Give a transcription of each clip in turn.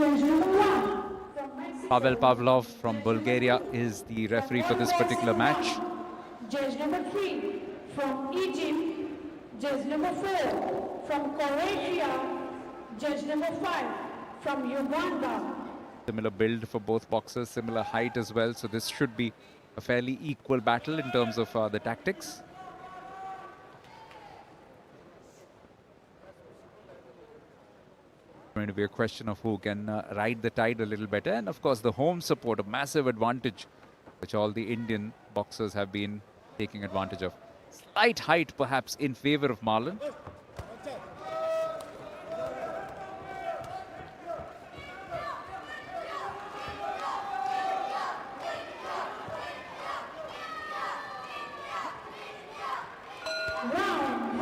Judge number 1 from Mexico. Pavel Pavlov from Bulgaria is the referee for this particular match. Judge number 3 from Egypt. Judge number 4 from Croatia. Judge number 5 from Uganda. Similar build for both boxers, similar height as well. So this should be a fairly equal battle in terms of the tactics. Going to be a question of who can ride the tide a little better. And of course, the home support, a massive advantage, which all the Indian boxers have been taking advantage of. Slight height perhaps in favor of Marlon.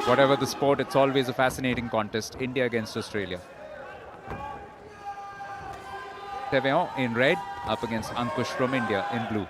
Whatever the sport, it's always a fascinating contest. India against Australia. Seveon in red up against Ankush from India in blue.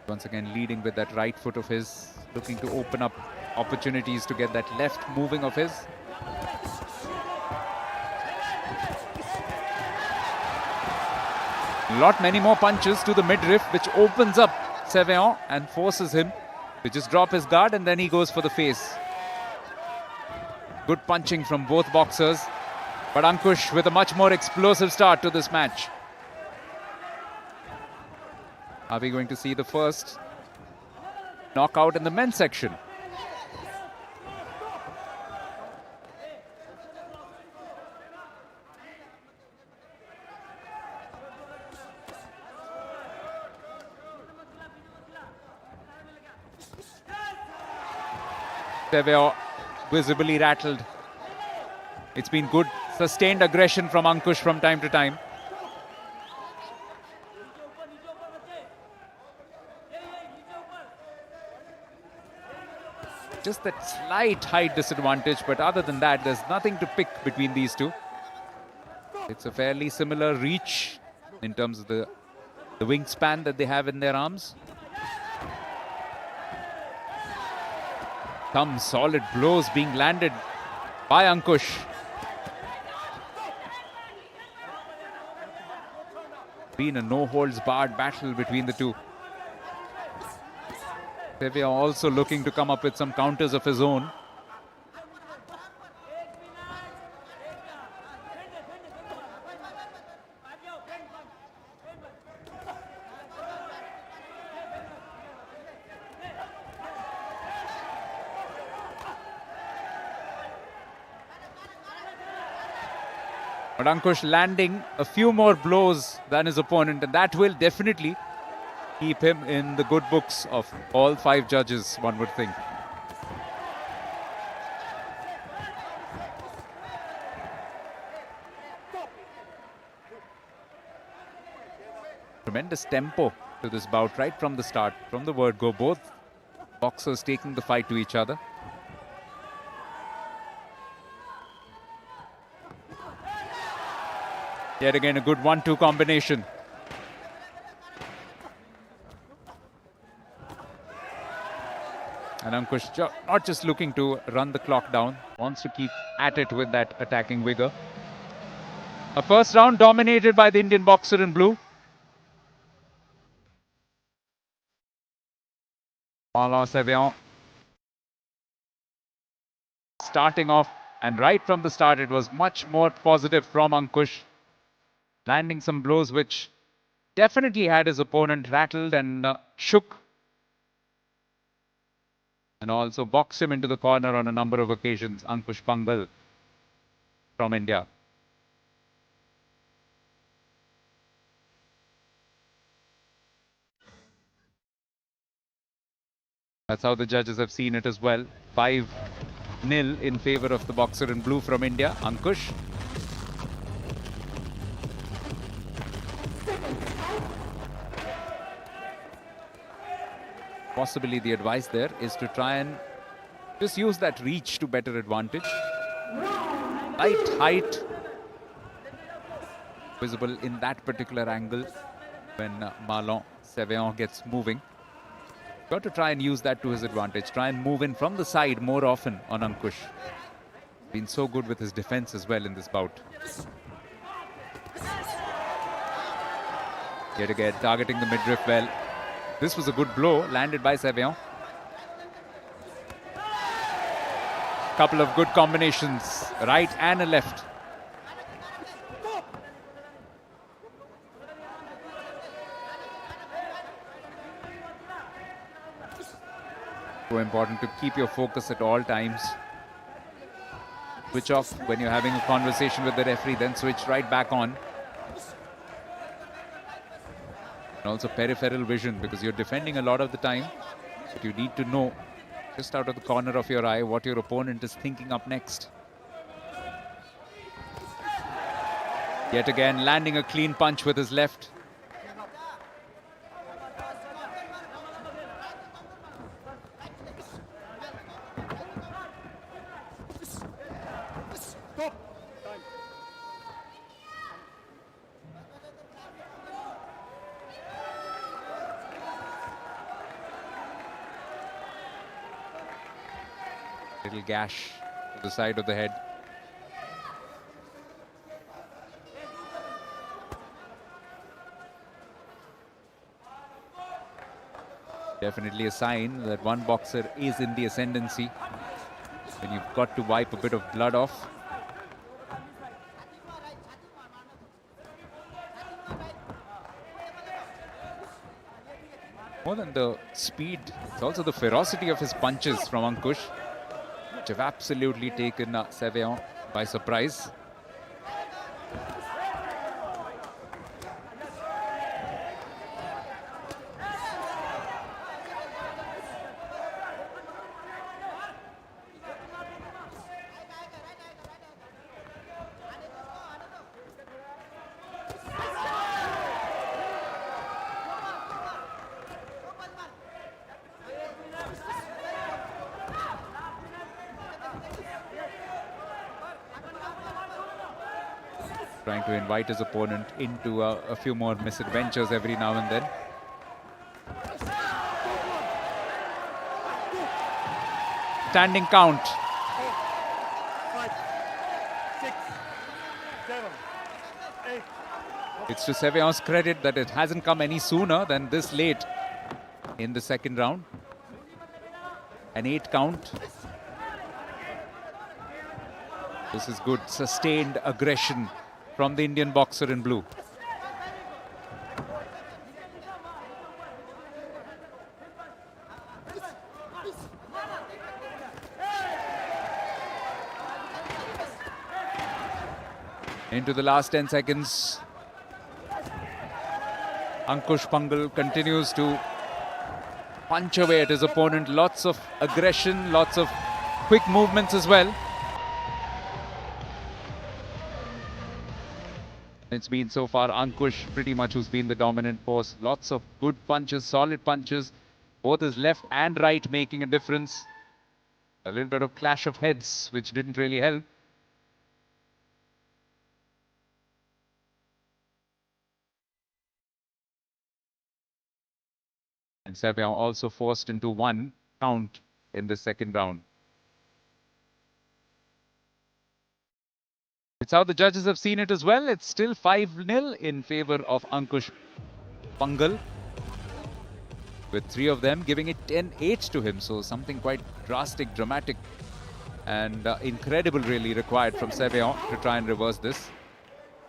Once again leading with that right foot of his, looking to open up opportunities to get that left moving of his. Many more punches to the midriff, which opens up Seveon and forces him to just drop his guard, and then he goes for the face. Good punching from both boxers, but Ankush with a much more explosive start to this match. Are we going to see the first knockout in the men's section? Seveon visibly rattled. It's been good, sustained aggression from Ankush from time to time. Just that slight height disadvantage, but other than that, there's nothing to pick between these two. It's a fairly similar reach in terms of the wingspan that they have in their arms. Some solid blows being landed by Ankush. Been a no-holds-barred battle between the two. Seveon also looking to come up with some counters of his own. But Ankush landing a few more blows than his opponent, and that will definitely keep him in the good books of all 5 judges, one would think. Tremendous tempo to this bout right from the start, from the word go. Both boxers taking the fight to each other. Yet again, a good 1-2 combination. And Ankush not just looking to run the clock down, wants to keep at it with that attacking vigor. A first round dominated by the Indian boxer in blue. Marlon Seveon starting off, and right from the start it was much more positive from Ankush. Landing some blows which definitely had his opponent rattled and shook. And also boxed him into the corner on a number of occasions, Ankush Pangal from India. That's how the judges have seen it as well. 5-0 in favor of the boxer in blue from India, Ankush. Possibly the advice there is to try and just use that reach to better advantage. Light height visible in that particular angle. when Marlon Seveon gets moving. Got to try and use that to his advantage. Try and move in from the side more often on Ankush. Been so good with his defense as well in this bout. Yet again, targeting the midriff well. This was a good blow landed by Seveon. Couple of good combinations, right and a left. So important to keep your focus at all times. Switch off when you're having a conversation with the referee, then switch right back on. And also peripheral vision, because you're defending a lot of the time, but you need to know just out of the corner of your eye what your opponent is thinking up next. Yet again, landing a clean punch with his left. Little gash to the side of the head. Definitely a sign that one boxer is in the ascendancy when you've got to wipe a bit of blood off. More than the speed, it's also the ferocity of his punches from Ankush, which have absolutely taken Seveon by surprise. Trying to invite his opponent into a few more misadventures every now and then. Standing count. 5, 6, 7, 8. It's to Seveon's credit that it hasn't come any sooner than this late in the second round. An 8 count. This is good, sustained aggression from the Indian boxer in blue. Into the last 10 seconds. Ankush Pangal continues to punch away at his opponent. Lots of aggression, lots of quick movements as well. It's been so far Ankush pretty much who's been the dominant force. Lots of good punches, solid punches. Both his left and right making a difference. A little bit of clash of heads, which didn't really help. And Seveon also forced into 1 count in the second round. It's how the judges have seen it as well. It's still 5-0 in favor of Ankush Pangal, with 3 of them giving it 10-8 to him. So something quite drastic, dramatic, and incredible really required from Seveon to try and reverse this.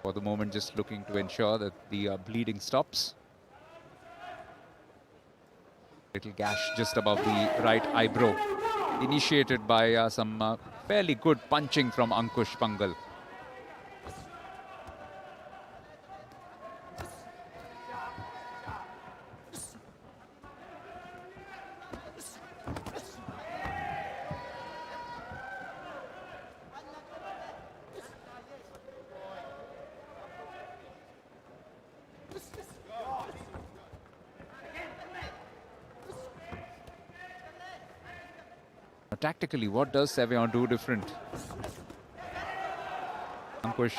For the moment, just looking to ensure that the bleeding stops. Little gash just above the right eyebrow, initiated by some fairly good punching from Ankush Pangal. Tactically, what does Seveon do different? Ankush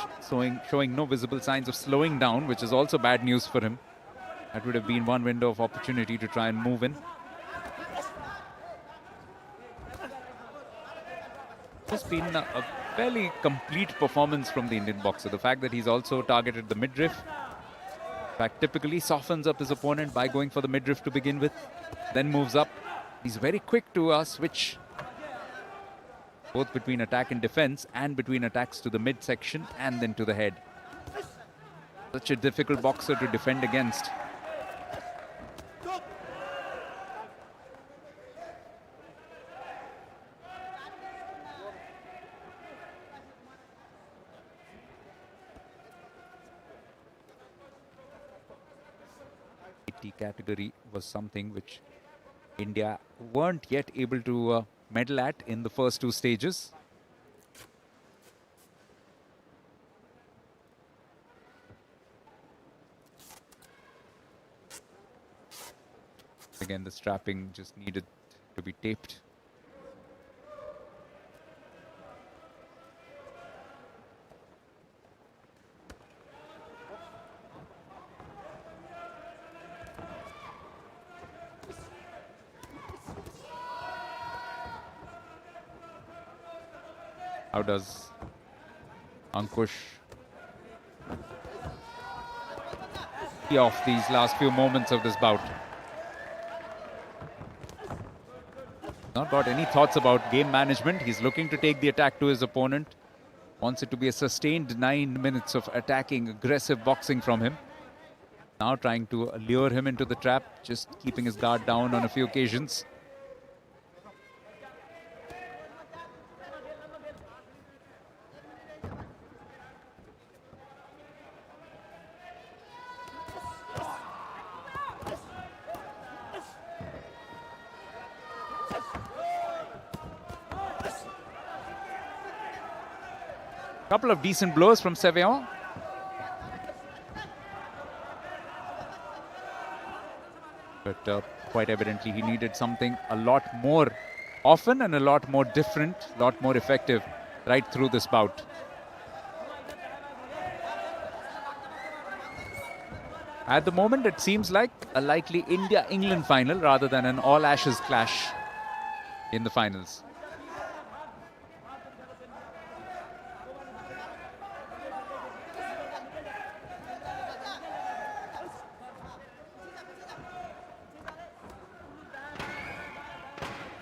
showing no visible signs of slowing down, which is also bad news for him. That would have been one window of opportunity to try and move in. It's been a fairly complete performance from the Indian boxer. The fact that he's also targeted the midriff. In fact, typically softens up his opponent by going for the midriff to begin with, then moves up. He's very quick to switch both between attack and defense and between attacks to the midsection and then to the head. Such a difficult boxer to defend against. Category was something which India weren't yet able to medal at in the first two stages. Again, the strapping just needed to be taped. How does Ankush see off these last few moments of this bout? Not got any thoughts about game management. He's looking to take the attack to his opponent. Wants it to be a sustained 9 minutes of attacking, aggressive boxing from him. Now trying to lure him into the trap, just keeping his guard down on a few occasions. Couple of decent blows from Sevion. But quite evidently he needed something a lot more often and a lot more different, a lot more effective right through this bout. At the moment it seems like a likely India-England final rather than an all-Ashes clash in the finals.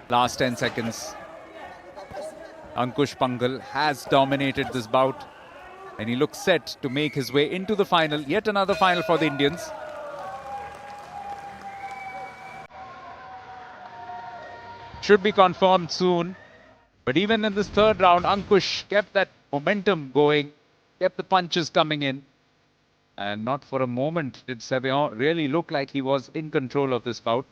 Last 10 seconds. Ankush Pangal has dominated this bout and he looks set to make his way into the final. Yet another final for the Indians. Should be confirmed soon. But even in this third round, Ankush kept that momentum going, kept the punches coming in. And not for a moment did Sevion really look like he was in control of this bout.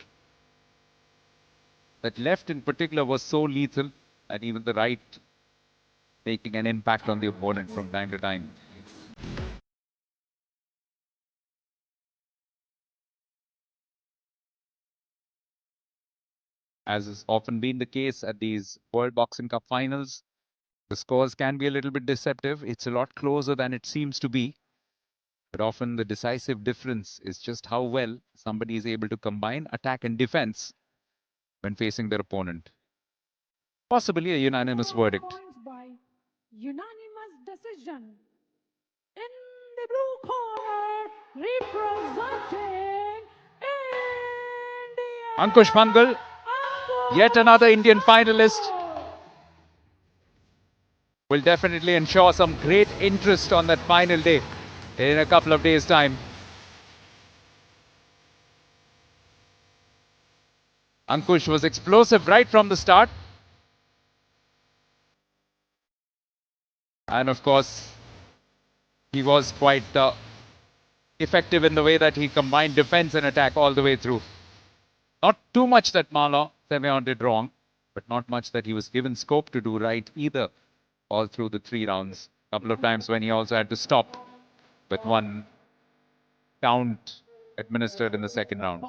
That left in particular was so lethal, and even the right making an impact on the opponent from time to time. As has often been the case at these World Boxing Cup finals, the scores can be a little bit deceptive. It's a lot closer than it seems to be. But often the decisive difference is just how well somebody is able to combine attack and defense when facing their opponent. Possibly a unanimous verdict. By unanimous decision. In the blue corner, representing India. Ankush Pangal, yet another Indian finalist, will definitely ensure some great interest on that final day in a couple of days' time. Ankush was explosive right from the start. And of course, he was quite effective in the way that he combined defense and attack all the way through. Not too much that Marlon Sevion did wrong, but not much that he was given scope to do right either, all through the 3 rounds. A couple of times when he also had to stop with one count administered in the second round.